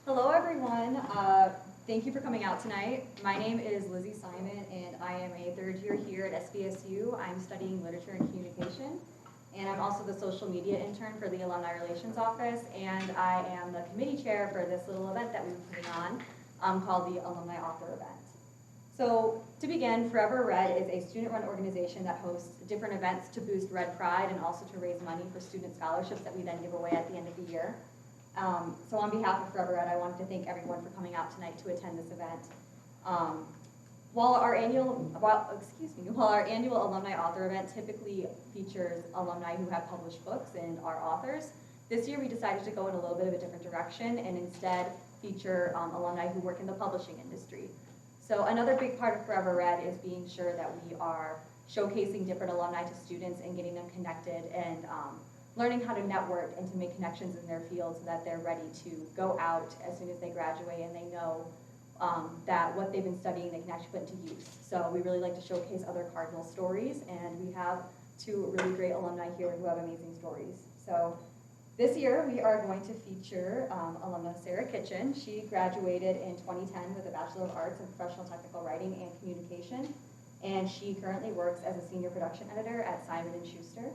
Hello, everyone. Thank you for coming out tonight. My name is Lizzie Simon, and I am a third year here at SVSU. I'm studying literature and communication, and I'm also the social media intern for the Alumni Relations Office, and I am the committee chair for this little event that we've been putting on called the Alumni Author Event. So to begin, Forever Red is a student-run organization that hosts different events to boost Red Pride and also to raise money for student scholarships that we then give away at the end of the year. So on behalf of Forever Red, I wanted to thank everyone for coming out tonight to attend this event. While our annual Alumni Author Event typically features alumni who have published books and are authors, this year we decided to go in a little bit of a different direction and instead feature alumni who work in the publishing industry. So another big part of Forever Red is being sure that we are showcasing different alumni to students and getting them connected and learning how to network and to make connections in their field so that they're ready to go out as soon as they graduate and they know that what they've been studying they can actually put into use. So we really like to showcase other Cardinal stories, and we have two really great alumni here who have amazing stories. So this year we are going to feature alumna Sara Kitchen. She graduated in 2010 with a Bachelor of Arts in Professional Technical Writing and Communication, and she currently works as a senior production editor at Simon Schuster.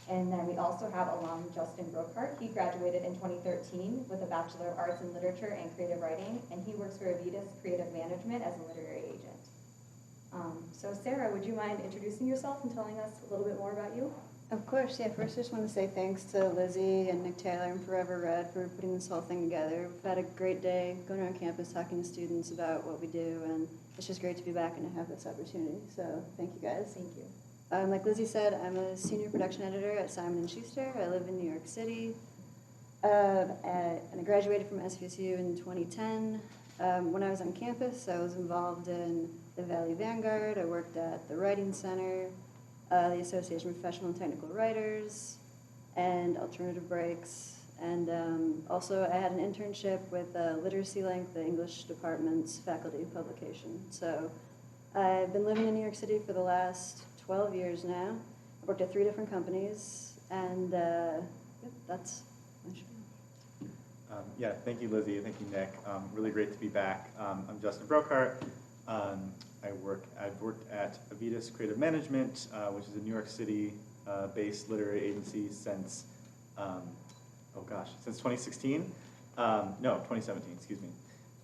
And then we also have alum Justin Brouckaert. He graduated in 2013 with a Bachelor of Arts in Literature and Creative Writing, and he works for Aevitas Creative Management as a literary agent. So Sara, would you mind introducing yourself and telling us a little bit more about you? Of course, yeah. First, I just want to say thanks to Lizzie and Nick Taylor and Forever Red for putting this whole thing together. We've had a great day going around campus talking to students about what we do, and it's just great to be back and to have this opportunity. So thank you guys. Thank you. Like Lizzie said, I'm a senior production editor at Simon & Schuster. I live in New York City, and I graduated from SVSU in 2010. When I was on campus, I was involved in the Valley Vanguard. I worked at the Writing Center, the Association of Professional and Technical Writers, and Alternative Breaks. And also I had an internship with Literacy Link, the English department's faculty publication. So I've been living in New York City for the last 12 years now. I've worked at 3 different companies, and yep, that's my spiel. Yeah, thank you, Lizzie. Thank you, Nick. Really great to be back. I'm Justin Brouckaert. I've worked at Aevitas Creative Management, which is a New York City-based literary agency since, since 2016. No, 2017. Excuse me.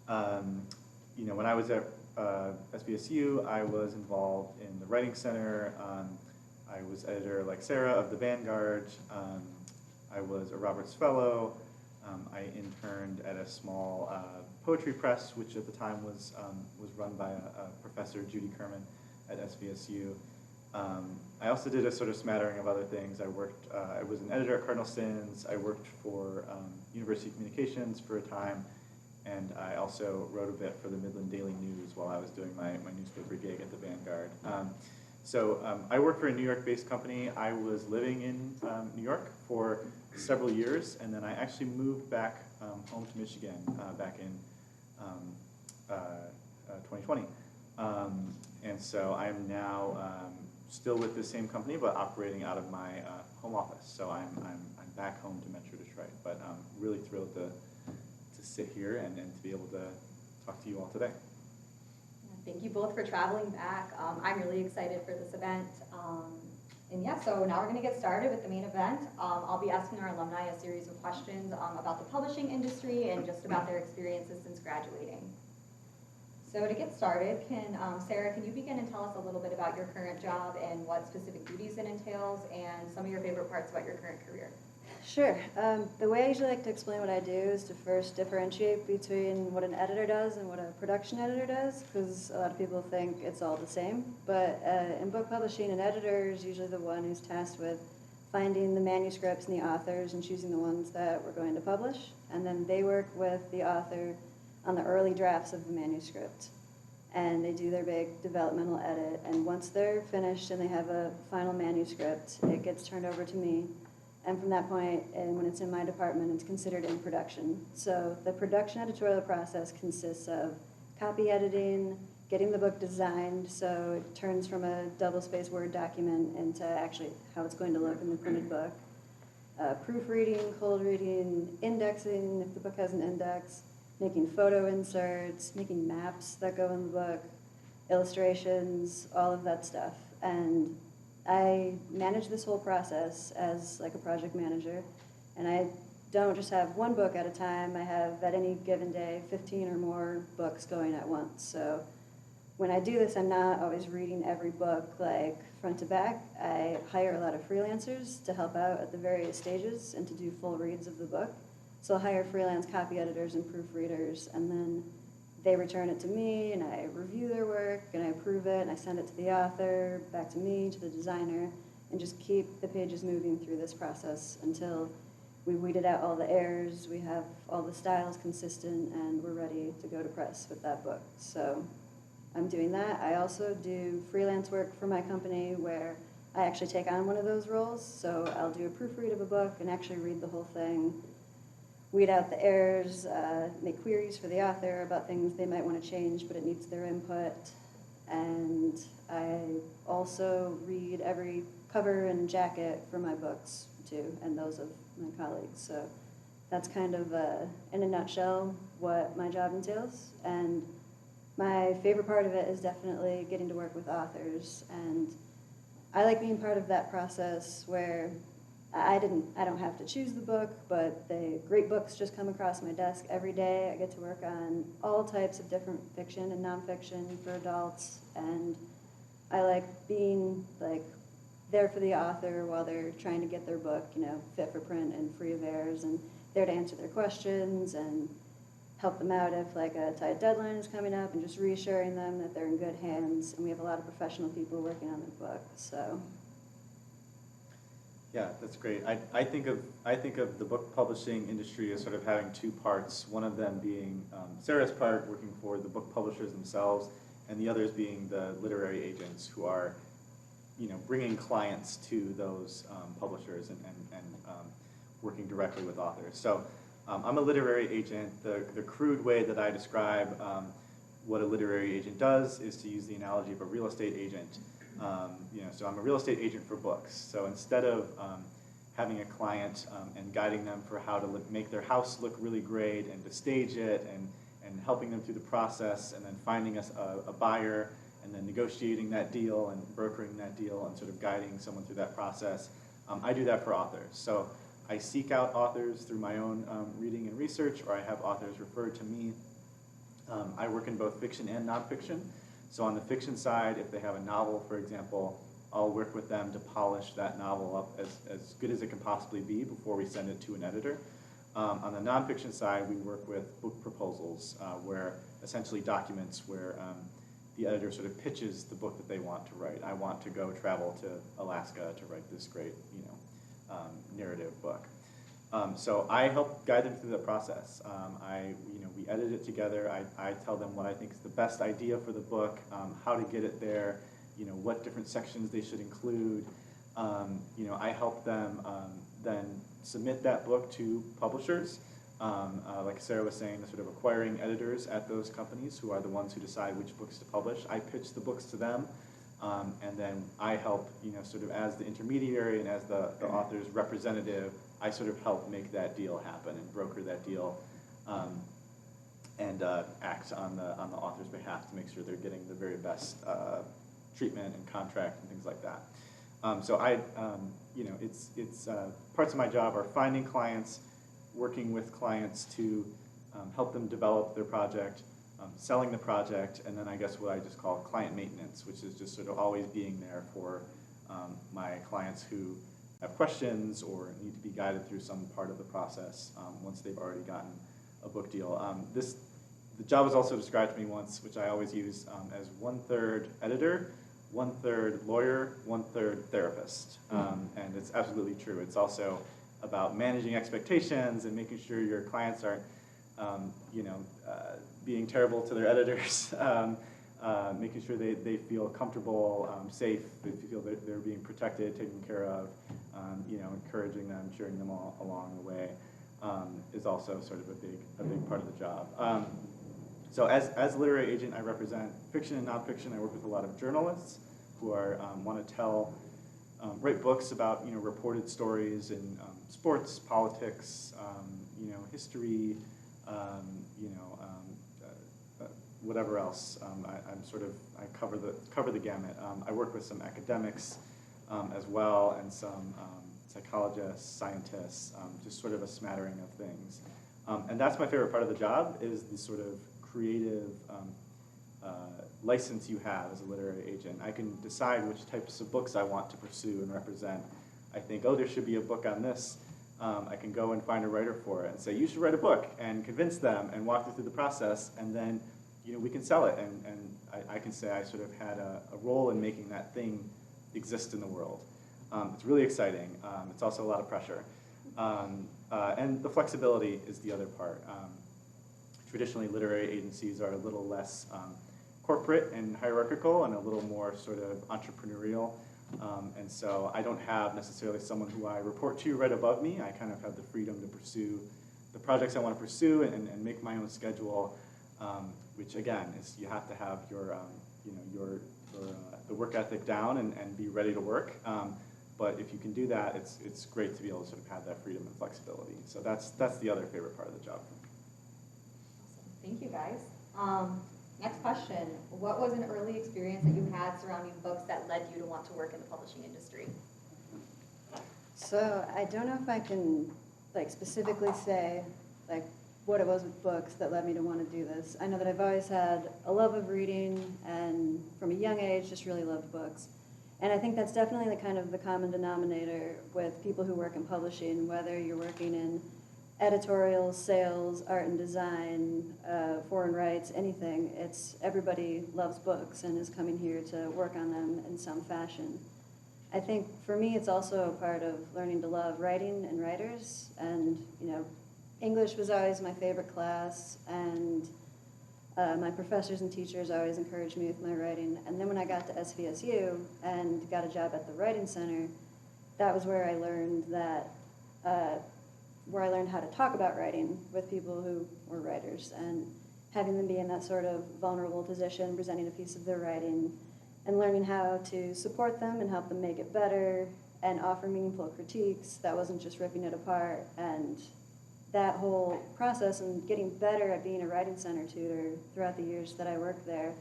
When I was at SVSU, I was involved in the Writing Center. I was editor, like Sara, of the Vanguard. I was a Roberts Fellow. I interned at a small poetry press, which at the time was run by a professor, Judy Kerman, at SVSU. I also did a sort of smattering of other things. I was an editor at Cardinal Sins. I worked for University Communications for a time. And I also wrote a bit for the Midland Daily News while I was doing my newspaper gig at the Vanguard. I worked for a New York-based company. I was living in New York for several years, and then I actually moved back home to Michigan back in 2020. And so I'm now still with the same company, but operating out of my home office. So I'm back home to Metro Detroit, but I'm really thrilled to sit here and to be able to talk to you all today. Thank you both for traveling back. I'm really excited for this event. And yeah, so now we're going to get started with the main event. I'll be asking our alumni a series of questions about the publishing industry and just about their experiences since graduating. So to get started, Sara, can you begin and tell us a little bit about your current job and what specific duties it entails and some of your favorite parts about your current career? Sure. The way I usually like to explain what I do is to first differentiate between what an editor does and what a production editor does, because a lot of people think it's all the same. But in book publishing, an editor is usually the one who's tasked with finding the manuscripts and the authors and choosing the ones that we're going to publish. And then they work with the author on the early drafts of the manuscript. And they do their big developmental edit. And once they're finished and they have a final manuscript, it gets turned over to me. And from that point, and when it's in my department, it's considered in production. So the production editorial process consists of copy editing, getting the book designed so it turns from a double-spaced Word document into actually how it's going to look in the printed book, proofreading, cold reading, indexing if the book has an index, making photo inserts, making maps that go in the book, illustrations, all of that stuff. And I manage this whole process as like a project manager, and I don't just have one book at a time. I have, at any given day, 15 or more books going at once. So when I do this, I'm not always reading every book like front to back. I hire a lot of freelancers to help out at the various stages and to do full reads of the book. So I'll hire freelance copy editors and proofreaders, and then they return it to me, and I review their work, and I approve it, and I send it to the author, back to me, to the designer, and just keep the pages moving through this process until we weeded out all the errors, we have all the styles consistent, and we're ready to go to press with that book. So I'm doing that. I also do freelance work for my company where I actually take on one of those roles. So I'll do a proofread of a book and actually read the whole thing, weed out the errors, make queries for the author about things they might want to change, but it needs their input. And I also read every cover and jacket for my books too, and those of my colleagues. So that's kind of, in a nutshell, what my job entails. And my favorite part of it is definitely getting to work with authors. And I like being part of that process where I don't have to choose the book, but the great books just come across my desk every day. I get to work on all types of different fiction and nonfiction for adults, and I like being like there for the author while they're trying to get their book, fit for print and free of errors, and there to answer their questions and help them out if like a tight deadline is coming up, and just reassuring them that they're in good hands. And we have a lot of professional people working on their book, so. Yeah, that's great. I think of the book publishing industry as sort of having two parts. One of them being Sarah's part, working for the book publishers themselves, and the others being the literary agents who are, bringing clients to those publishers and working directly with authors. So I'm a literary agent. The crude way that I describe what a literary agent does is to use the analogy of a real estate agent. So I'm a real estate agent for books. So instead of having a client and guiding them for how to make their house look really great and to stage it and helping them through the process and then finding us a buyer and then negotiating that deal and brokering that deal and sort of guiding someone through that process, I do that for authors. So I seek out authors through my own reading and research, or I have authors referred to me. I work in both fiction and nonfiction. So on the fiction side, if they have a novel, for example, I'll work with them to polish that novel up as good as it can possibly be before we send it to an editor. On the nonfiction side, we work with book proposals, where essentially documents where the editor sort of pitches the book that they want to write. I want to go travel to Alaska to write this great, narrative book. So I help guide them through the process. We edit it together. I tell them what I think is the best idea for the book, how to get it there, what different sections they should include. I help them then submit that book to publishers. Like Sarah was saying, the sort of acquiring editors at those companies who are the ones who decide which books to publish. I pitch the books to them. And then I help, sort of as the intermediary and as the author's representative, I sort of help make that deal happen and broker that deal, and act on the author's behalf to make sure they're getting the very best treatment and contract and things like that. So it's parts of my job are finding clients, working with clients to help them develop their project, selling the project, and then I guess what I just call client maintenance, which is just sort of always being there for my clients who have questions or need to be guided through some part of the process once they've already gotten a book deal. The job was also described to me once, which I always use as 1/3 editor, 1/3 lawyer, 1/3 therapist. And it's absolutely true. It's also about managing expectations and making sure your clients aren't being terrible to their editors, making sure they feel comfortable, safe, they feel that they're being protected, taken care of, encouraging them, cheering them all along the way, is also sort of a big part of the job. So as a literary agent, I represent fiction and nonfiction. I work with a lot of journalists who want to write books about reported stories in sports, politics, history, you know, whatever else. I cover the gamut. I work with some academics as well, and some psychologists, scientists, just sort of a smattering of things. And that's my favorite part of the job, is the sort of creative license you have as a literary agent. I can decide which types of books I want to pursue and represent. I think, oh, there should be a book on this. I can go and find a writer for it and say, you should write a book, and convince them and walk them through the process, and then we can sell it. And I can say I sort of had a role in making that thing exist in the world. It's really exciting. It's also a lot of pressure. And the flexibility is the other part. Traditionally, literary agencies are a little less corporate and hierarchical, and a little more sort of entrepreneurial. And so I don't have necessarily someone who I report to right above me. I kind of have the freedom to pursue the projects I want to pursue, and make my own schedule, which again is, you have to have your the work ethic down and be ready to work. But if you can do that, it's great to be able to sort of have that freedom and flexibility. So that's the other favorite part of the job. Awesome. Thank you, guys. Next question. What was an early experience that you had surrounding books that led you to want to work in the publishing industry? So I don't know if I can specifically say what it was with books that led me to want to do this. I know that I've always had a love of reading, and from a young age just really loved books. And I think that's definitely the common denominator with people who work in publishing, whether you're working in editorial, sales, art and design, foreign rights, anything. It's everybody loves books and is coming here to work on them in some fashion. I think for me it's also a part of learning to love writing and writers, and English was always my favorite class, and my professors and teachers always encouraged me with my writing. And then when I got to SVSU and got a job at the Writing Center, that was where I learned how to talk about writing with people who were writers, and having them be in that sort of vulnerable position, presenting a piece of their writing, and learning how to support them and help them make it better and offer meaningful critiques that wasn't just ripping it apart. And that whole process and getting better at being a Writing Center tutor throughout the years that I worked there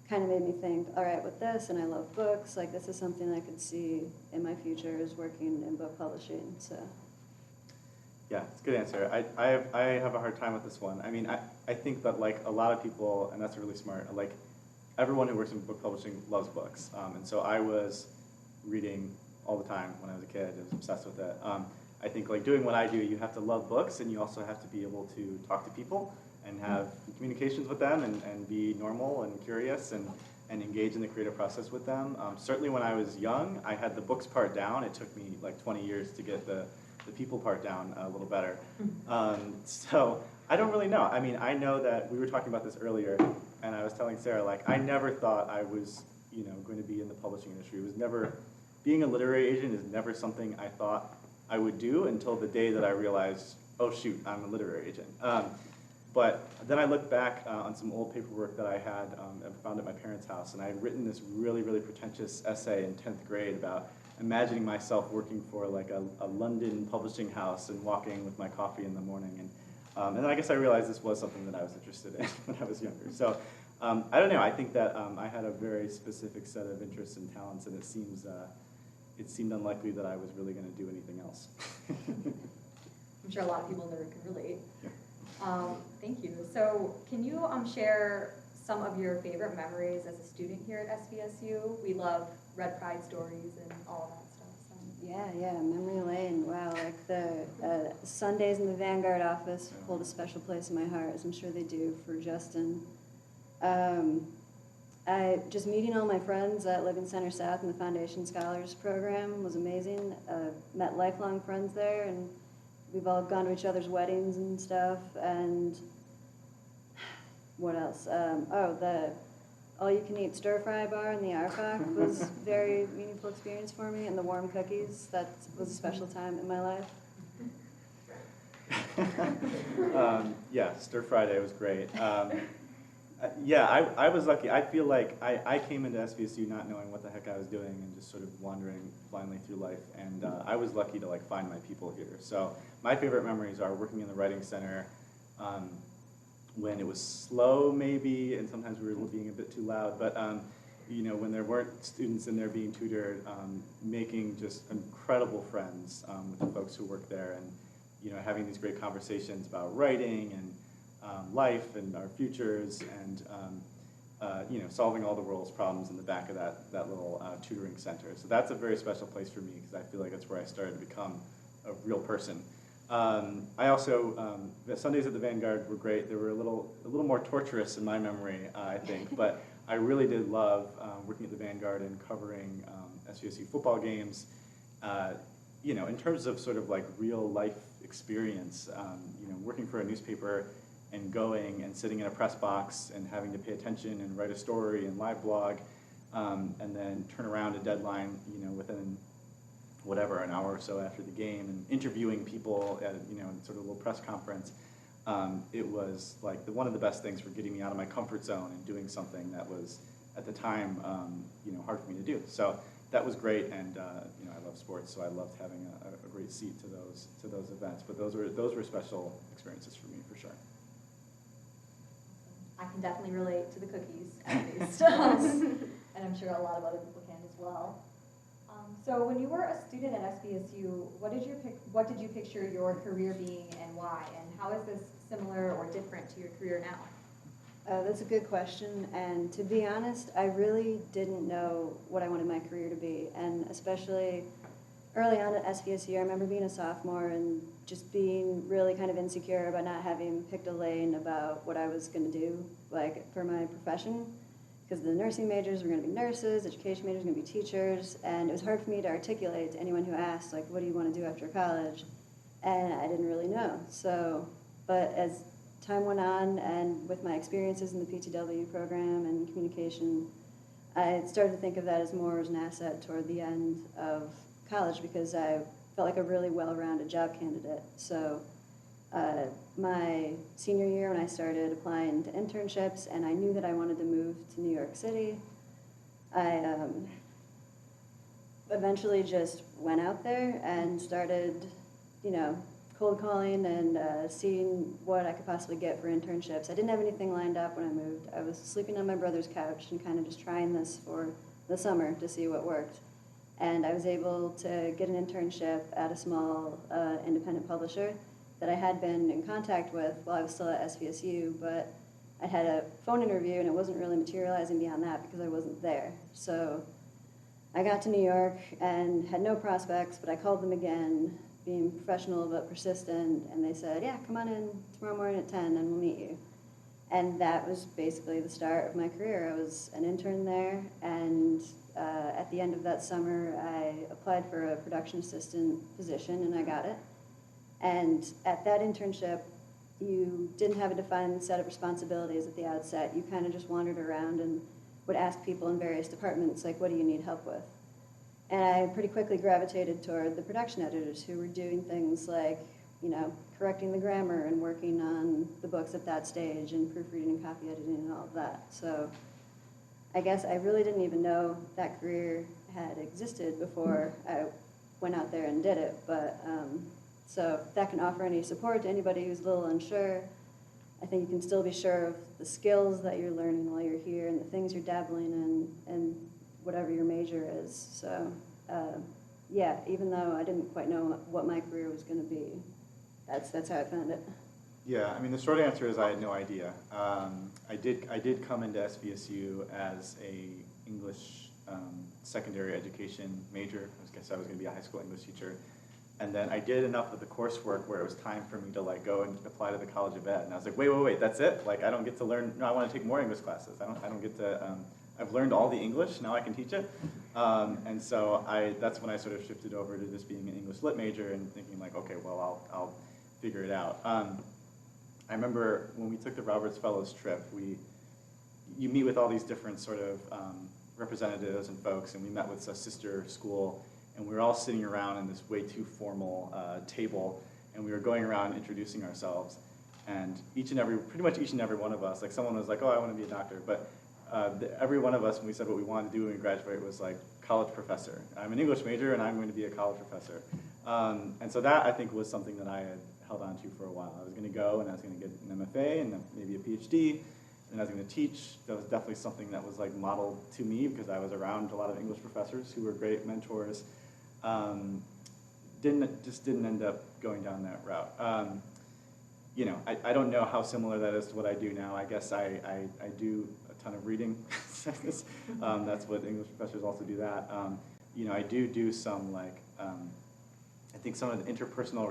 kind of made me think, all right, with this, and I love books, this is something I could see in my future is working in book publishing. So. Yeah, it's a good answer. I have a hard time with this one. I mean, I think that a lot of people, and that's really smart, everyone who works in book publishing loves books. And so I was reading all the time when I was a kid. I was obsessed with it. I think doing what I do, you have to love books, and you also have to be able to talk to people and have communications with them, and be normal and curious, and engage in the creative process with them. Certainly when I was young, I had the books part down. It took me 20 years to get the people part down a little better. So I don't really know. I mean, I know that we were talking about this earlier, and I was telling Sarah, I never thought I was, going to be in the publishing industry. It was never, being a literary agent is never something I thought I would do until the day that I realized, oh shoot, I'm a literary agent. But then I looked back on some old paperwork that I had found at my parents' house, and I had written this really, really pretentious essay in 10th grade about imagining myself working for a London publishing house and walking with my coffee in the morning. And then I guess I realized this was something that I was interested in when I was younger. So I don't know. I think that I had a very specific set of interests and talents, and it seemed unlikely that I was really going to do anything else. I'm sure a lot of people in the room can relate. Yeah. Thank you. So can you share some of your favorite memories as a student here at SVSU? We love Red Pride stories and all of that stuff. So. Yeah, memory lane. Wow, the Sundays in the Vanguard office hold a special place in my heart, as I'm sure they do for Justin. Just meeting all my friends that live in Center South in the Foundation Scholars Program was amazing. Met lifelong friends there, and we've all gone to each other's weddings and stuff. And what else? The all-you-can-eat stir-fry bar in the RFAC was a very meaningful experience for me, and the warm cookies, that was a special time in my life. Yeah, Stir Friday was great. I was lucky. I feel like I came into SVSU not knowing what the heck I was doing and just sort of wandering blindly through life. And I was lucky to find my people here. So my favorite memories are working in the Writing Center, when it was slow maybe, and sometimes we were being a bit too loud, but you know, when there weren't students in there being tutored, making just incredible friends with the folks who work there, and you know, having these great conversations about writing and life and our futures, and you know, solving all the world's problems in the back of that little tutoring center. So that's a very special place for me, because I feel like that's where I started to become a real person. I also, the Sundays at the Vanguard were great. They were a little more torturous in my memory, I think, but I really did love working at the Vanguard and covering SVSU football games. You know, in terms of sort of like real life experience, you know, working for a newspaper and going and sitting in a press box and having to pay attention and write a story and live blog, and then turn around a deadline, you know, within whatever, an hour or so after the game, and interviewing people at, you know, sort of a little press conference. It was like one of the best things for getting me out of my comfort zone and doing something that was, at the time, you know, hard for me to do. So that was great, and you know, I love sports, so I loved having a great seat to those events. But those were special experiences for me, for sure. I can definitely relate to the cookies, at least, and I'm sure a lot of other people can as well. So when you were a student at SVSU, what did you picture your career being, and why? And how is this similar or different to your career now? That's a good question, and to be honest, I really didn't know what I wanted my career to be, and especially early on at SVSU, I remember being a sophomore and just being really kind of insecure about not having picked a lane about what I was going to do, like for my profession, because the nursing majors were going to be nurses, education majors were going to be teachers, and it was hard for me to articulate to anyone who asked, like, what do you want to do after college? And I didn't really know. So, but as time went on, and with my experiences in the PTW program and communication, I started to think of that as more as an asset toward the end of college, because I felt like a really well-rounded job candidate. So my senior year, when I started applying to internships, and I knew that I wanted to move to New York City, I eventually just went out there and started, you know, cold calling and seeing what I could possibly get for internships. I didn't have anything lined up when I moved. I was sleeping on my brother's couch and kind of just trying this for the summer to see what worked. And I was able to get an internship at a small independent publisher that I had been in contact with while I was still at SVSU, but I had a phone interview and it wasn't really materializing beyond that because I wasn't there. So I got to New York and had no prospects, but I called them again, being professional but persistent, and they said, yeah, come on in tomorrow morning at 10 and we'll meet you. And that was basically the start of my career. I was an intern there, and at the end of that summer, I applied for a production assistant position, and I got it. And at that internship, you didn't have a defined set of responsibilities at the outset. You kind of just wandered around and would ask people in various departments, like, what do you need help with? And I pretty quickly gravitated toward the production editors who were doing things like, you know, correcting the grammar and working on the books at that stage and proofreading and copy editing and all of that. So I guess I really didn't even know that career had existed before I went out there and did it. But so if that can offer any support to anybody who's a little unsure, I think you can still be sure of the skills that you're learning while you're here and the things you're dabbling in and whatever your major is. So yeah, even though I didn't quite know what my career was going to be, that's how I found it. Yeah, I mean, the short answer is I had no idea. I did come into SVSU as a English secondary education major. I guess I was going to be a high school English teacher. And then I did enough of the coursework where it was time for me to like go and apply to the College of Ed. And I was like, wait, that's it? Like, I don't get to learn, no, I want to take more English classes. I don't get to, I've learned all the English, now I can teach it. And so that's when I sort of shifted over to just being an English lit major and thinking like, okay, well, I'll figure it out. I remember when we took the Roberts Fellows trip, you meet with all these different sort of representatives and folks, and we met with a sister school, and we were all sitting around in this way too formal table, and we were going around introducing ourselves, and pretty much each and every one of us, like someone was like, oh, I want to be a doctor, but every one of us, when we said what we wanted to do when we graduate, was like, college professor. I'm an English major, and I'm going to be a college professor. And so that, I think, was something that I had held on to for a while. I was going to go and I was going to get an MFA and then maybe a PhD, and I was going to teach. That was definitely something that was like modeled to me because I was around a lot of English professors who were great mentors. Didn't end up going down that route. You know, I don't know how similar that is to what I do now. I guess I do a ton of reading. That's what English professors also do that. You know, I do some like, I think some of the interpersonal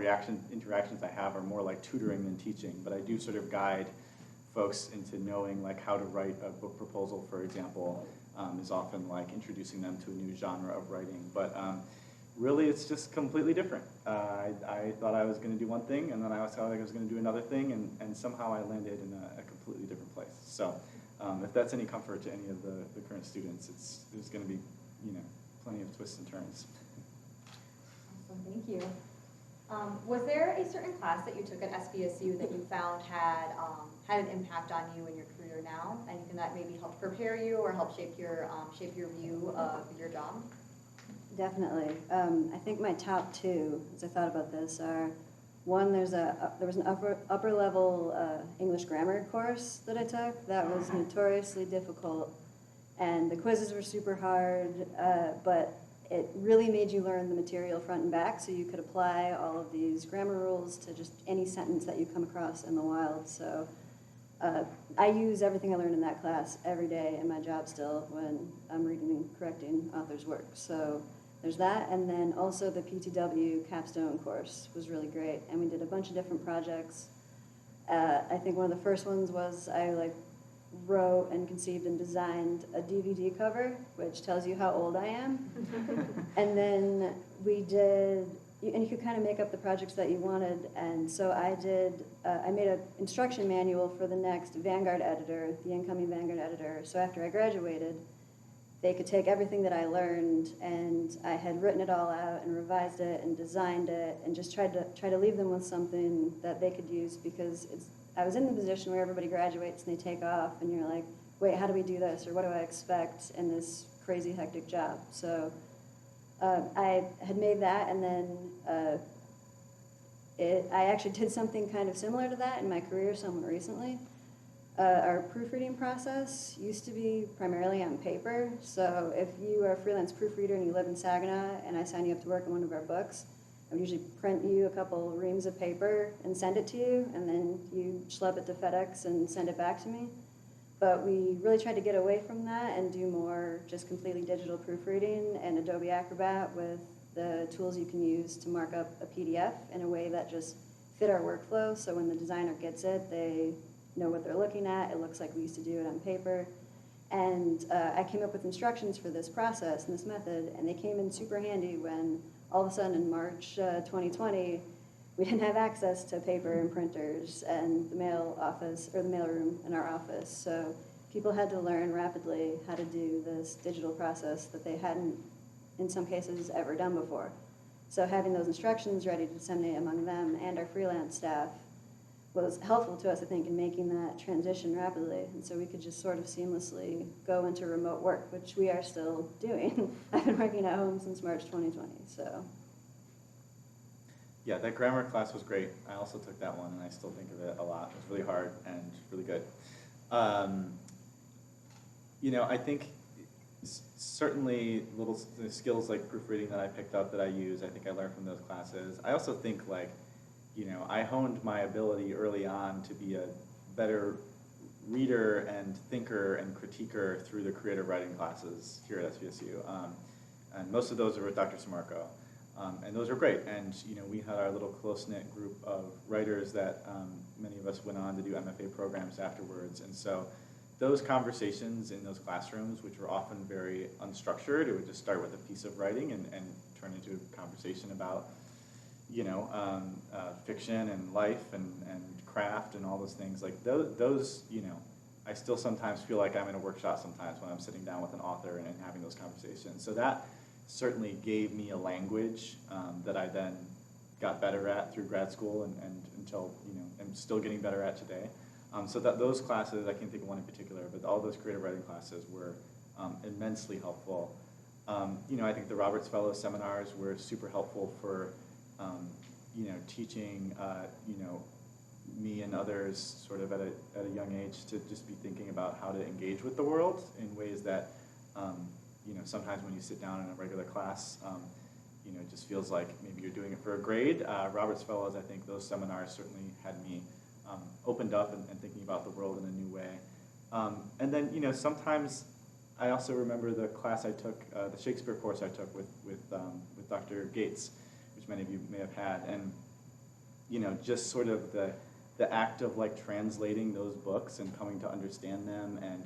interactions I have are more like tutoring than teaching, but I do sort of guide folks into knowing like how to write a book proposal, for example, is often like introducing them to a new genre of writing. But really, it's just completely different. I thought I was going to do one thing, and then I thought I was going to do another thing, and somehow I landed in a completely different place. So if that's any comfort to any of the current students, there's going to be, you know, plenty of twists and turns. Awesome, thank you. Was there a certain class that you took at SVSU that you found had an impact on you in your career now? Anything that maybe helped prepare you or helped shape your view of your job? Definitely. I think my top two, as I thought about this, are one, there was an upper level English grammar course that I took that was notoriously difficult, and the quizzes were super hard, but it really made you learn the material front and back, so you could apply all of these grammar rules to just any sentence that you come across in the wild. So I use everything I learned in that class every day in my job still when I'm reading and correcting authors' work. So there's that, and then also the PTW capstone course was really great, and we did a bunch of different projects. I think one of the first ones was I wrote and conceived and designed a DVD cover, which tells you how old I am. And then we did, and you could kind of make up the projects that you wanted, and so I made an instruction manual for the next Vanguard editor, the incoming Vanguard editor. So after I graduated, they could take everything that I learned, and I had written it all out and revised it and designed it and just tried to leave them with something that they could use, because I was in the position where everybody graduates and they take off and you're like, wait, how do we do this, or what do I expect in this crazy hectic job? So I had made that, and then I actually did something kind of similar to that in my career somewhat recently. Our proofreading process used to be primarily on paper, so if you are a freelance proofreader and you live in Saginaw and I sign you up to work on one of our books, I would usually print you a couple reams of paper and send it to you, and then you schlep it to FedEx and send it back to me. But we really tried to get away from that and do more just completely digital proofreading and Adobe Acrobat with the tools you can use to mark up a PDF in a way that just fit our workflow, so when the designer gets it, they know what they're looking at. It looks like we used to do it on paper. And I came up with instructions for this process and this method, and they came in super handy when all of a sudden in March 2020, we didn't have access to paper and printers and the mail office, or the mailroom in our office. So people had to learn rapidly how to do this digital process that they hadn't, in some cases, ever done before. So having those instructions ready to disseminate among them and our freelance staff was helpful to us, I think, in making that transition rapidly. And so we could just sort of seamlessly go into remote work, which we are still doing. I've been working at home since March 2020, so. Yeah, that grammar class was great. I also took that one, and I still think of it a lot. It was really hard and really good. You know, I think certainly little skills like proofreading that I picked up that I use, I think I learned from those classes. I also think, like, you know, I honed my ability early on to be a better reader and thinker and critiquer through the creative writing classes here at SVSU. And most of those are with Dr. Samarco. And those are great. And, you know, we had our little close-knit group of writers that many of us went on to do MFA programs afterwards. And so those conversations in those classrooms, which were often very unstructured, it would just start with a piece of writing and turn into a conversation about, you know, fiction and life and craft and all those things. Like those, you know, I still sometimes feel like I'm in a workshop sometimes when I'm sitting down with an author and having those conversations. So that certainly gave me a language that I then got better at through grad school and until, you know, I'm still getting better at today. So that those classes, I can't think of one in particular, but all those creative writing classes were immensely helpful. You know, I think the Roberts Fellow seminars were super helpful for teaching, me and others sort of at a young age to just be thinking about how to engage with the world in ways that, sometimes when you sit down in a regular class, it just feels like maybe you're doing it for a grade. Robert's Fellows, I think those seminars certainly had me opened up and thinking about the world in a new way. And then, sometimes I also remember the class I took, the Shakespeare course I took with Dr. Gates, which many of you may have had, and just sort of the act of like translating those books and coming to understand them, and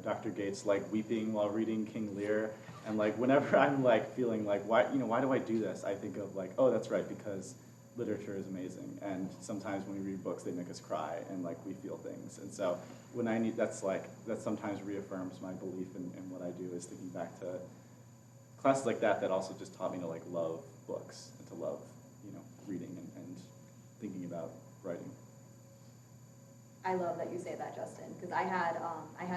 Dr. Gates like weeping while reading King Lear, and like whenever I'm like feeling like why do I do this, I think of like, oh, that's right, because literature is amazing, and sometimes when we read books they make us cry and like we feel things, and so when I need that sometimes reaffirms my belief in what I do, is thinking back to classes like that also just taught me to like love books and to love reading and thinking about writing. I love that you say that, Justin, because I had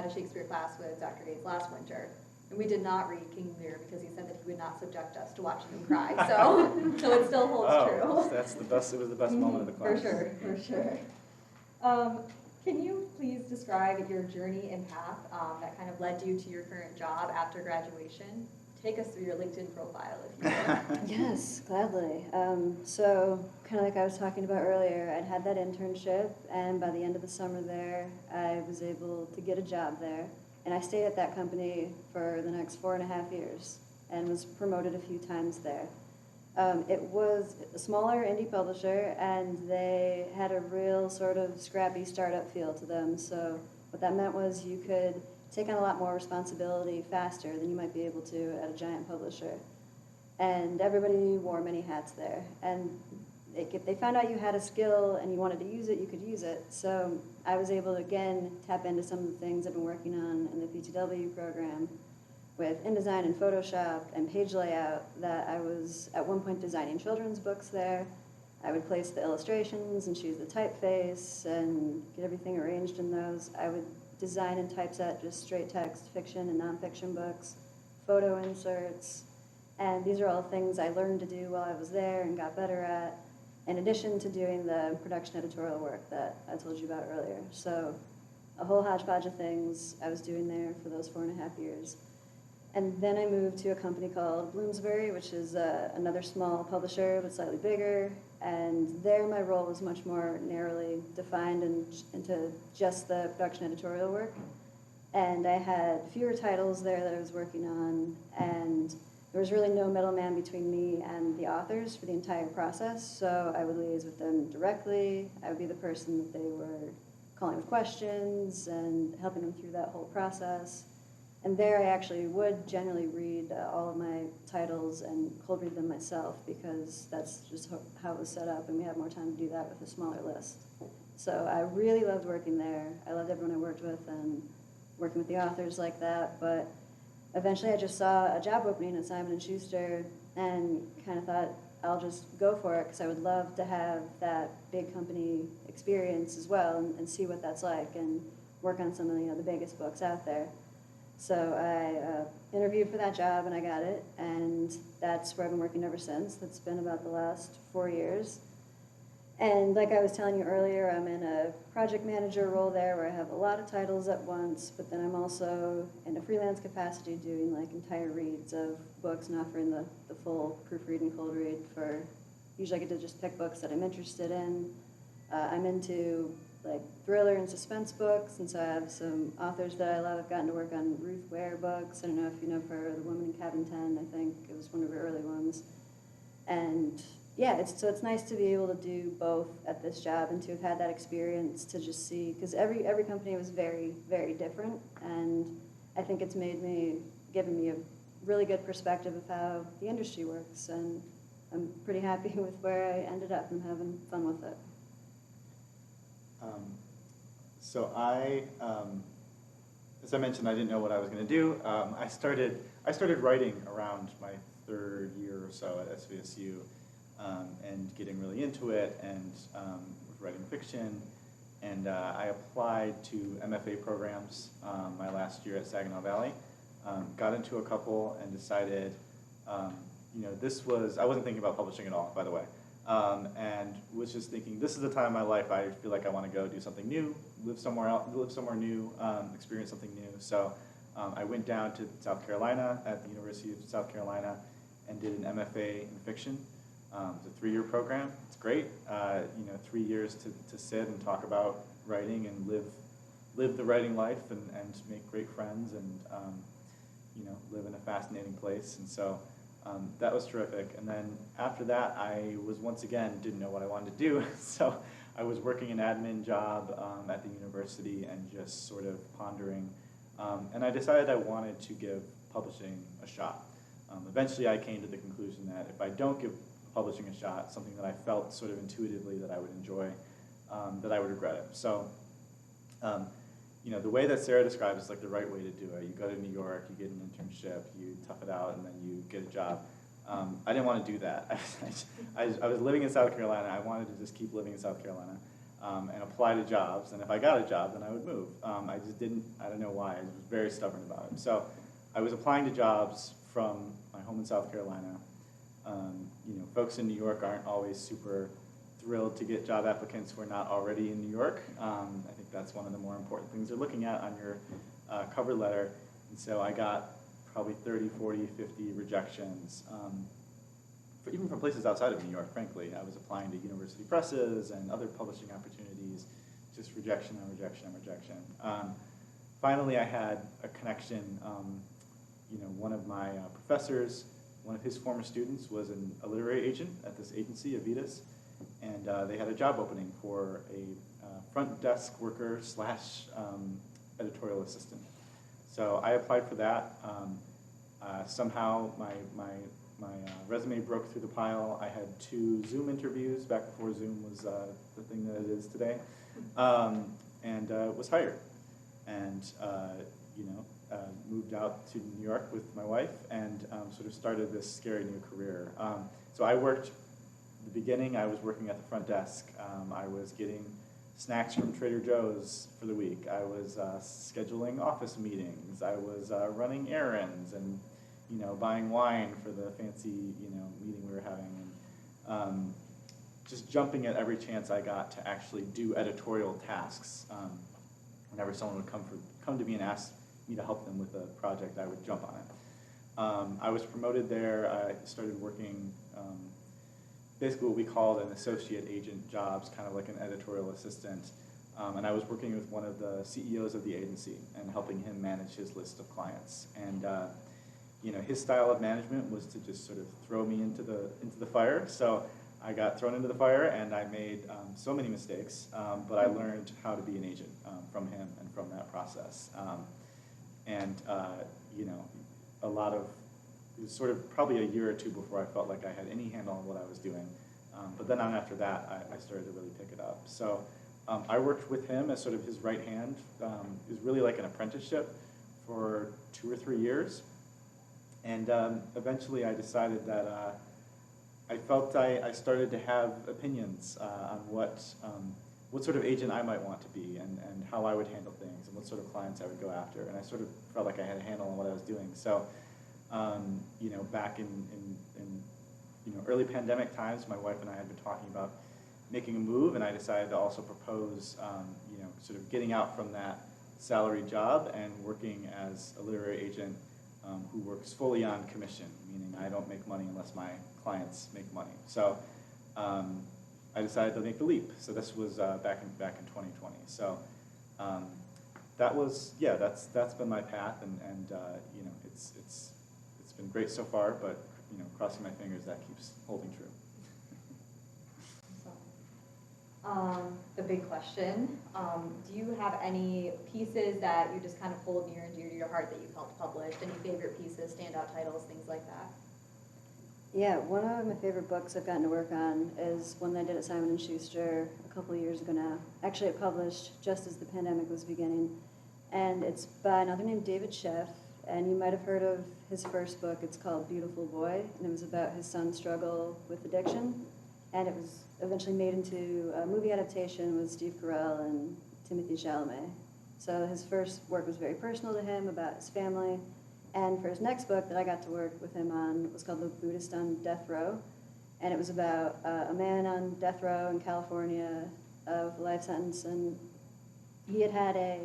a Shakespeare class with Dr. Gates last winter, and we did not read King Lear because he said that he would not subject us to watching him cry. So it still holds true. That's the best. It was the best moment of the class. For sure. Can you please describe your journey and path that kind of led you to your current job after graduation? Take us through your LinkedIn profile, if you would. Yes, gladly. So kind of like I was talking about earlier, I'd had that internship, and by the end of the summer there, I was able to get a job there. And I stayed at that company for the next 4.5 years and was promoted a few times there. It was a smaller indie publisher, and they had a real sort of scrappy startup feel to them. So what that meant was you could take on a lot more responsibility faster than you might be able to at a giant publisher. And everybody wore many hats there. And if they found out you had a skill and you wanted to use it, you could use it. So I was able to, again, tap into some of the things I've been working on in the PTW program with InDesign and Photoshop and page layout, that I was at one point designing children's books there. I would place the illustrations and choose the typeface and get everything arranged in those. I would design and typeset just straight text, fiction and nonfiction books, photo inserts, and these are all things I learned to do while I was there and got better at, in addition to doing the production editorial work that I told you about earlier. So a whole hodgepodge of things I was doing there for those 4.5 years. And then I moved to a company called Bloomsbury, which is another small publisher but slightly bigger. And there my role was much more narrowly defined into just the production editorial work. And I had fewer titles there that I was working on, and there was really no middleman between me and the authors for the entire process. So I would liaise with them directly. I would be the person that they were calling with questions and helping them through that whole process. And there I actually would generally read all of my titles and cold read them myself, because that's just how it was set up, and we had more time to do that with a smaller list. So I really loved working there. I loved everyone I worked with and working with the authors like that. But eventually I just saw a job opening at Simon Schuster and kind of thought, I'll just go for it, because I would love to have that big company experience as well and see what that's like and work on some of the biggest books out there. So I interviewed for that job and I got it, and that's where I've been working ever since. That's been about the last 4 years. And like I was telling you earlier, I'm in a project manager role there where I have a lot of titles at once, but then I'm also in a freelance capacity doing like entire reads of books and offering the full proofread and cold read for, usually I get to just pick books that I'm interested in. I'm into like thriller and suspense books, and so I have some authors that I love. I've gotten to work on Ruth Ware books. I don't know if you know her, The Woman in Cabin 10, I think it was one of her early ones. And yeah, it's nice to be able to do both at this job and to have had that experience to just see, because every company was very, very different, and I think it's given me a really good perspective of how the industry works, and I'm pretty happy with where I ended up and having fun with it. So as I mentioned, I didn't know what I was going to do. I started writing around my 3rd year or so at SVSU, and getting really into it, and was writing fiction. And I applied to MFA programs my last year at Saginaw Valley. Got into a couple and decided, I wasn't thinking about publishing at all, by the way. and was just thinking, this is the time in my life I feel like I want to go do something new, live somewhere else, live somewhere new, experience something new. So I went down to South Carolina at the University of South Carolina and did an MFA in fiction. It's a 3-year program. It's great. 3 years to sit and talk about writing and live the writing life and make great friends and live in a fascinating place. And so that was terrific. And then after that, I was once again didn't know what I wanted to do. So I was working an admin job at the university and just sort of pondering. And I decided I wanted to give publishing a shot. Eventually, I came to the conclusion that if I don't give publishing a shot, something that I felt sort of intuitively that I would enjoy, that I would regret it. So, the way that Sara describes is like the right way to do it. You go to New York, you get an internship, you tough it out, and then you get a job. I didn't want to do that. I was living in South Carolina. I wanted to just keep living in South Carolina and apply to jobs. And if I got a job, then I would move. I just didn't, I don't know why. I was very stubborn about it. So I was applying to jobs from my home in South Carolina. Folks in New York aren't always super thrilled to get job applicants who are not already in New York. I think that's one of the more important things they're looking at on your cover letter. And so I got probably 30, 40, 50 rejections, even from places outside of New York, frankly. I was applying to university presses and other publishing opportunities, just rejection on rejection on rejection. Finally, I had a connection. One of my professors, one of his former students was a literary agent at this agency, Aevitas, and they had a job opening for a front desk worker / editorial assistant. So I applied for that. Somehow my resume broke through the pile. I had 2 Zoom interviews back before Zoom was the thing that it is today, and was hired. And moved out to New York with my wife and sort of started this scary new career. So I worked, at the beginning, I was working at the front desk. I was getting snacks from Trader Joe's for the week. I was scheduling office meetings. I was running errands and buying wine for the fancy meeting we were having. And just jumping at every chance I got to actually do editorial tasks. Whenever someone would come to me and ask me to help them with a project, I would jump on it. I was promoted there. I started working basically what we called an associate agent jobs, kind of like an editorial assistant. And I was working with one of the CEOs of the agency and helping him manage his list of clients. And his style of management was to just sort of throw me into the fire. So I got thrown into the fire and I made so many mistakes, but I learned how to be an agent from him and from that process. It was sort of probably a year or 2 before I felt like I had any handle on what I was doing. But then on after that, I started to really pick it up. So I worked with him as sort of his right hand. It was really like an apprenticeship for 2 or 3 years. And eventually I decided that I felt I started to have opinions on what sort of agent I might want to be and how I would handle things and what sort of clients I would go after. And I sort of felt like I had a handle on what I was doing. So, back in early pandemic times, my wife and I had been talking about making a move, and I decided to also propose, sort of getting out from that salary job and working as a literary agent who works fully on commission, meaning I don't make money unless my clients make money. So I decided to make the leap. So this was back in 2020. So that's been my path, and it's been great so far. But crossing my fingers that keeps holding true. The big question, do you have any pieces that you just kind of hold near and dear to your heart that you've helped publish? Any favorite pieces, standout titles, things like that? Yeah, one of my favorite books I've gotten to work on is one that I did at Simon Schuster a couple of years ago now. Actually, it published just as the pandemic was beginning. And it's by an author named David Sheff. And you might have heard of his first book. It's called Beautiful Boy. And it was about his son's struggle with addiction. And it was eventually made into a movie adaptation with Steve Carell and Timothée Chalamet. So his first work was very personal to him, about his family. And for his next book that I got to work with him on was called The Buddhist on Death Row. and it was about a man on death row in California of a life sentence, and he had had a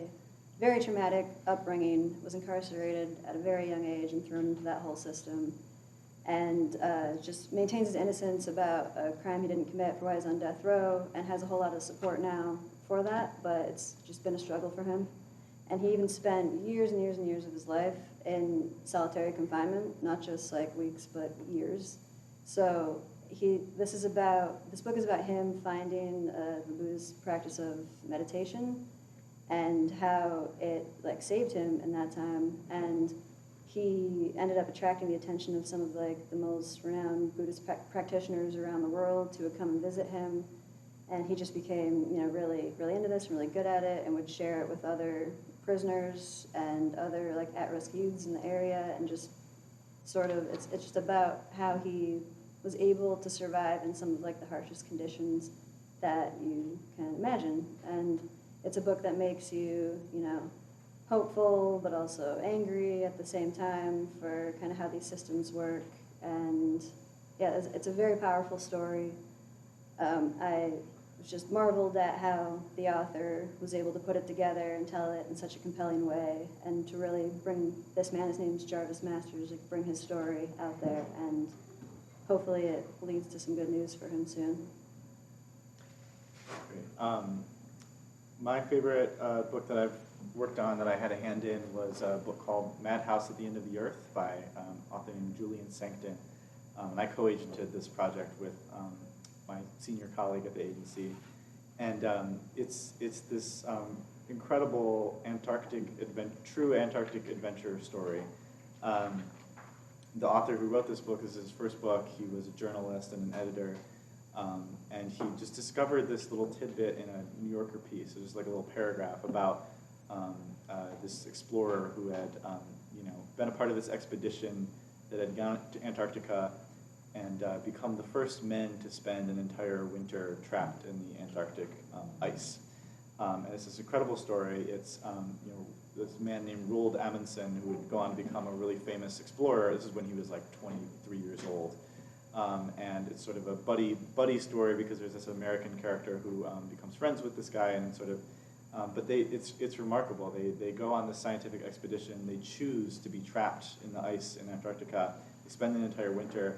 very traumatic upbringing, was incarcerated at a very young age and thrown into that whole system, and just maintains his innocence about a crime he didn't commit for why he's on death row, and has a whole lot of support now for that, but it's just been a struggle for him. And he even spent years and years and years of his life in solitary confinement, not just like weeks, but years. So this book is about him finding the Buddhist practice of meditation and how it like saved him in that time. And he ended up attracting the attention of some of like the most renowned Buddhist practitioners around the world who would come and visit him. And he just became, really, really into this and really good at it, and would share it with other prisoners and other like at-risk youths in the area, and just sort of, it's just about how he was able to survive in some of like the harshest conditions that you can imagine. And it's a book that makes you, hopeful, but also angry at the same time for kind of how these systems work. And yeah, it's a very powerful story. I was just marveled at how the author was able to put it together and tell it in such a compelling way, and to really bring this man, his name's Jarvis Masters, like bring his story out there, and hopefully it leads to some good news for him soon. Great. My favorite book that I've worked on that I had a hand in was a book called Madhouse at the End of the Earth by author named Julian Sancton. And I co-agented this project with my senior colleague at the agency. And it's this incredible true Antarctic adventure story. The author who wrote this book, is his first book. He was a journalist and an editor. And he just discovered this little tidbit in a New Yorker piece. It was just like a little paragraph about this explorer who had been a part of this expedition that had gone to Antarctica and become the first men to spend an entire winter trapped in the Antarctic ice. And it's this incredible story. It's this man named Roald Amundsen, who would go on to become a really famous explorer. This is when he was like 23 years old. And it's sort of a buddy story, because there's this American character who becomes friends with this guy, and sort of, but it's remarkable. They go on this scientific expedition. They choose to be trapped in the ice in Antarctica. They spend an entire winter.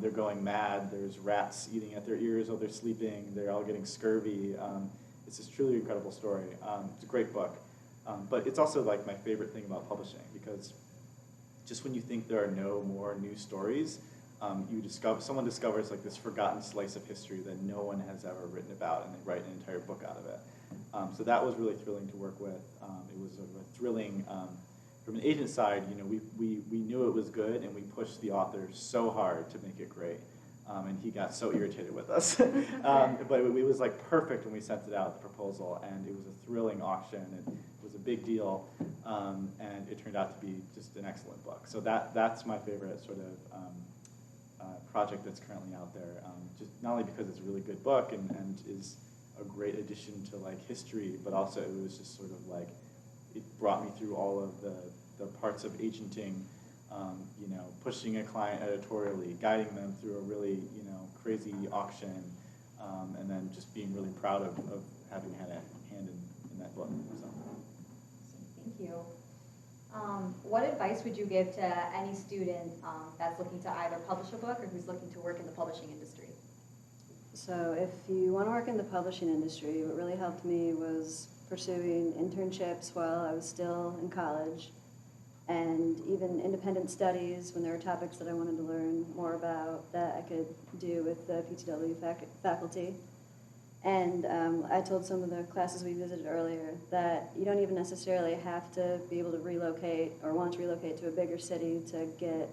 They're going mad. There's rats eating at their ears while they're sleeping. They're all getting scurvy. It's this truly incredible story. It's a great book. But it's also like my favorite thing about publishing, because just when you think there are no more new stories, someone discovers like this forgotten slice of history that no one has ever written about, and they write an entire book out of it. So that was really thrilling to work with. It was sort of a thrilling, from an agent side, we knew it was good, and we pushed the author so hard to make it great. And he got so irritated with us. But it was like perfect when we sent it out, the proposal, and it was a thrilling auction. It was a big deal, and it turned out to be just an excellent book. So that's my favorite sort of project that's currently out there, just not only because it's a really good book and is a great addition to like history, but also it was just sort of like, it brought me through all of the parts of agenting, pushing a client editorially, guiding them through a really crazy auction, and then just being really proud of having had a hand in that book. So. Thank you. What advice would you give to any student that's looking to either publish a book or who's looking to work in the publishing industry? So if you want to work in the publishing industry, what really helped me was pursuing internships while I was still in college, and even independent studies when there were topics that I wanted to learn more about that I could do with the PTW faculty. And I told some of the classes we visited earlier that you don't even necessarily have to be able to relocate or want to relocate to a bigger city to get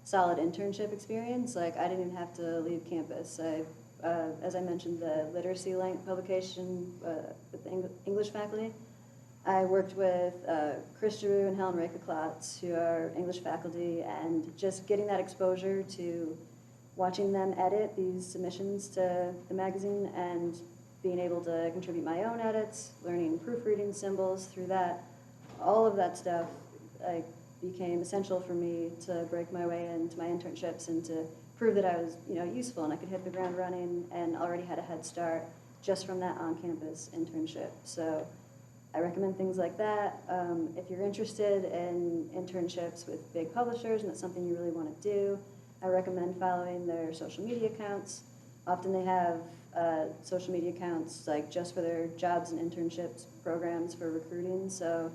solid internship experience. Like, I didn't even have to leave campus. As I mentioned, the Literacy Link publication with the English faculty, I worked with Chris Giroux and Helen Reka-Klotz, who are English faculty, and just getting that exposure to watching them edit these submissions to the magazine and being able to contribute my own edits, learning proofreading symbols through that, all of that stuff, became essential for me to break my way into my internships and to prove that I was, useful and I could hit the ground running, and already had a head start just from that on-campus internship. So I recommend things like that. If you're interested in internships with big publishers and it's something you really want to do, I recommend following their social media accounts. Often they have social media accounts like just for their jobs and internships programs for recruiting. So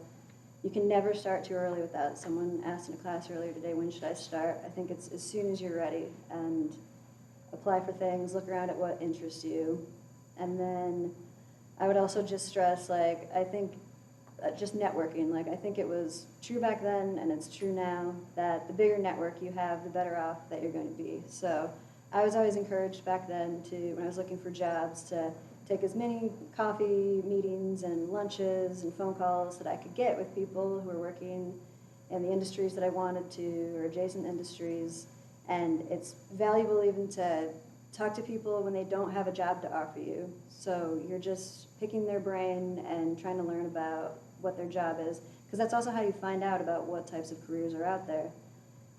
you can never start too early with that. Someone asked in a class earlier today, when should I start? I think it's as soon as you're ready, and apply for things, look around at what interests you. And then I would also just stress, I think just networking. I think it was true back then, and it's true now, that the bigger network you have, the better off that you're going to be. So I was always encouraged back then when I was looking for jobs, to take as many coffee meetings and lunches and phone calls that I could get with people who were working in the industries that I wanted to, or adjacent industries. And it's valuable even to talk to people when they don't have a job to offer you. So you're just picking their brain and trying to learn about what their job is, because that's also how you find out about what types of careers are out there.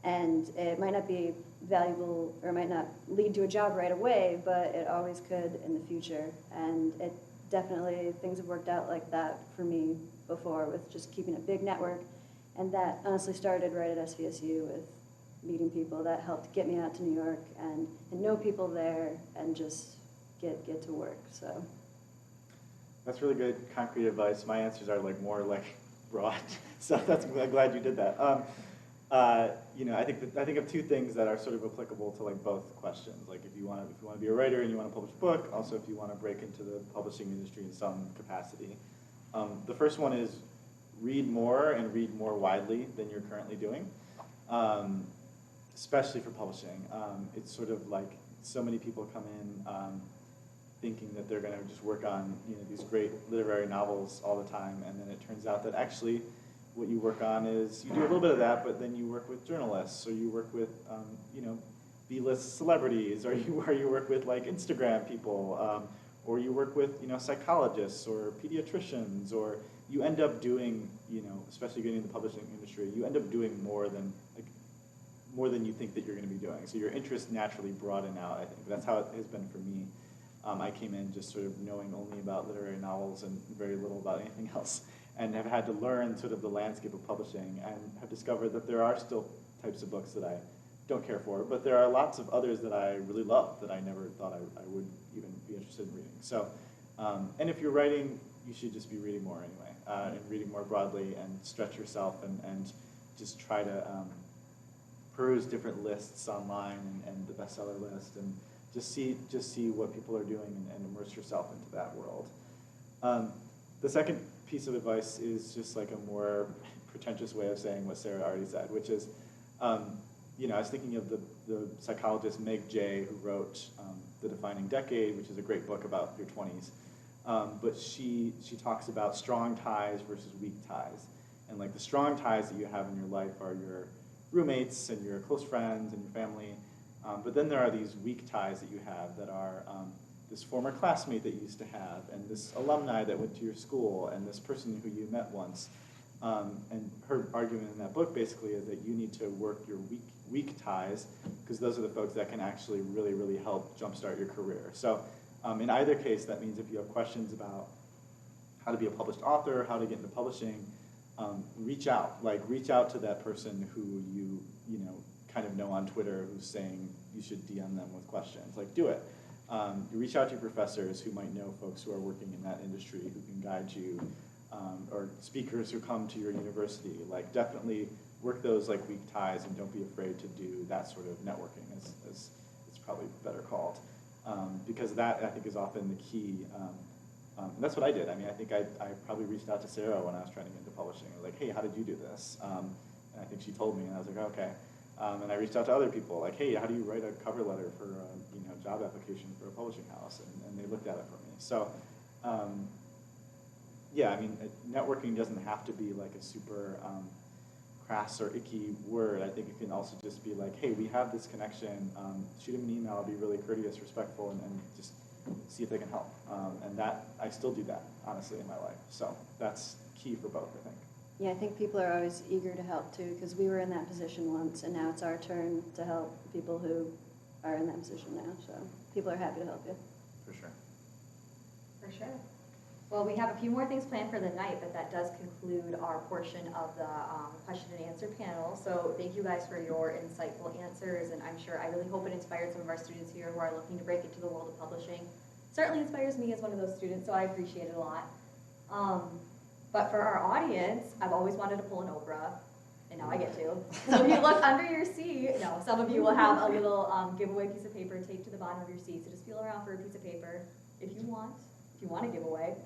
And it might not be valuable, or it might not lead to a job right away, but it always could in the future. And it definitely, things have worked out like that for me before, with just keeping a big network. And that honestly started right at SVSU with meeting people. That helped get me out to New York and know people there and just get to work. So That's really good concrete advice. My answers are more broad, so I'm glad you did that. I think of two things that are sort of applicable to both questions. If you want to be a writer and you want to publish a book, also if you want to break into the publishing industry in some capacity. The first one is read more, and read more widely than you're currently doing, especially for publishing. It's sort of so many people come in thinking that they're going to just work on these great literary novels all the time, and then it turns out that actually what you work on is, you do a little bit of that, but then you work with journalists, or you work with B-list celebrities, or you work with Instagram people, or you work with psychologists or pediatricians, or you end up doing, especially getting in the publishing industry, you end up doing more than you think that you're going to be doing. So your interests naturally broaden out, I think. That's how it has been for me. I came in just sort of knowing only about literary novels and very little about anything else, and have had to learn sort of the landscape of publishing, and have discovered that there are still types of books that I don't care for, but there are lots of others that I really love that I never thought I would even be interested in reading. So, and if you're writing, you should just be reading more anyway, and reading more broadly, and stretch yourself, and just try to peruse different lists online, and the bestseller list, and just see what people are doing, and immerse yourself into that world. The second piece of advice is just a more pretentious way of saying what Sara already said, which is, I was thinking of the psychologist Meg Jay, who wrote The Defining Decade, which is a great book about your 20s. But she talks about strong ties versus weak ties. And the strong ties that you have in your life are your roommates and your close friends and your family. But then there are these weak ties that you have that are this former classmate that you used to have, and this alumni that went to your school, and this person who you met once. And her argument in that book basically is that you need to work your weak ties, because those are the folks that can actually really, really help jumpstart your career. So in either case, that means if you have questions about how to be a published author, how to get into publishing, reach out. Reach out to that person who you kind of know on Twitter, who's saying you should DM them with questions. Do it. You reach out to your professors who might know folks who are working in that industry, who can guide you, or speakers who come to your university. Definitely work those weak ties, and don't be afraid to do that sort of networking, as it's probably better called, because that, I think, is often the key. And that's what I did. I mean, I think I probably reached out to Sara when I was trying to get into publishing. I was hey, how did you do this? And I think she told me, and I was okay. And I reached out to other people, hey, how do you write a cover letter for a job application for a publishing house? And they looked at it for me. So, yeah, I mean, networking doesn't have to be a super crass or icky word. I think it can also just be hey, we have this connection. Shoot them an email, be really courteous, respectful, and just see if they can help. And that, I still do that, honestly, in my life. So that's key for both, I think. yeah, I think people are always eager to help too, because we were in that position once, and now it's our turn to help people who are in that position now. So people are happy to help you. For sure. For sure. Well, we have a few more things planned for the night, but that does conclude our portion of the question and answer panel. So thank you guys for your insightful answers, and I'm sure, I really hope it inspired some of our students here who are looking to break into the world of publishing. Certainly inspires me as one of those students, so I appreciate it a lot. But for our audience, I've always wanted to pull an Oprah, and now I get to. So if you look under your seat, no, some of you will have a little giveaway piece of paper taped to the bottom of your seat, so just feel around for a piece of paper if you want to give away.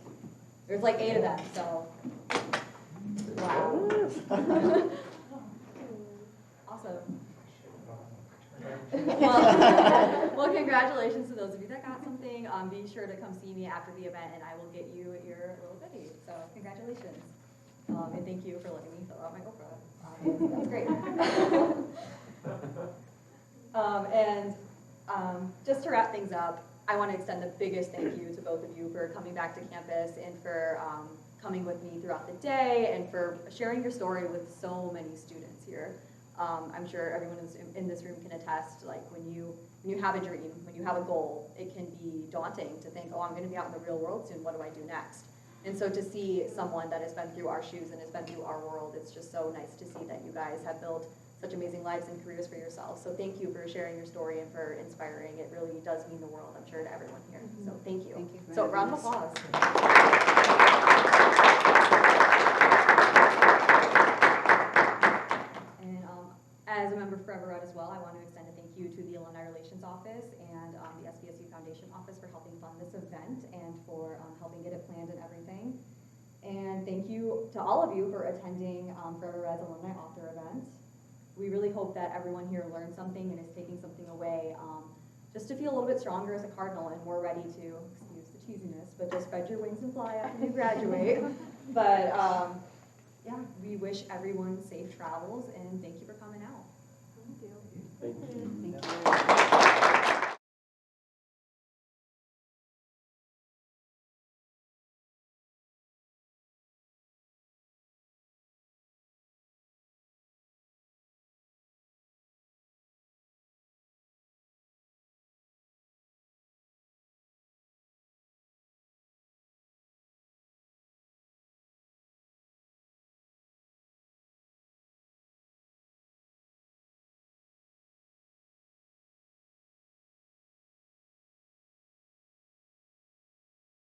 There's like 8 of them, so. Wow. Awesome. Well, congratulations to those of you that got something. Be sure to come see me after the event, and I will get you your little goodie. So congratulations. And thank you for letting me fill out my Oprah. That was great. Just to wrap things up, I want to extend the biggest thank you to both of you for coming back to campus and for coming with me throughout the day and for sharing your story with so many students here. I'm sure everyone in this room can attest, like when you have a dream, when you have a goal, it can be daunting to think, oh, I'm going to be out in the real world soon, what do I do next? And so to see someone that has been through our shoes and has been through our world, it's just so nice to see that you guys have built such amazing lives and careers for yourselves. So thank you for sharing your story and for inspiring. It really does mean the world, I'm sure, to everyone here. So thank you. Thank you for So having round of us. applause. And as a member of Forever Red as well, I want to extend a thank you to the Alumni Relations Office and the SVSU Foundation Office for helping fund this event and for helping get it planned and everything. And thank you to all of you for attending Forever Red's Alumni Author event. We really hope that everyone here learned something and is taking something away just to feel a little bit stronger as a Cardinal and more ready to, excuse the cheesiness, but just spread your wings and fly after you graduate. But yeah, we wish everyone safe travels and thank you for coming out. Thank you. Thank you.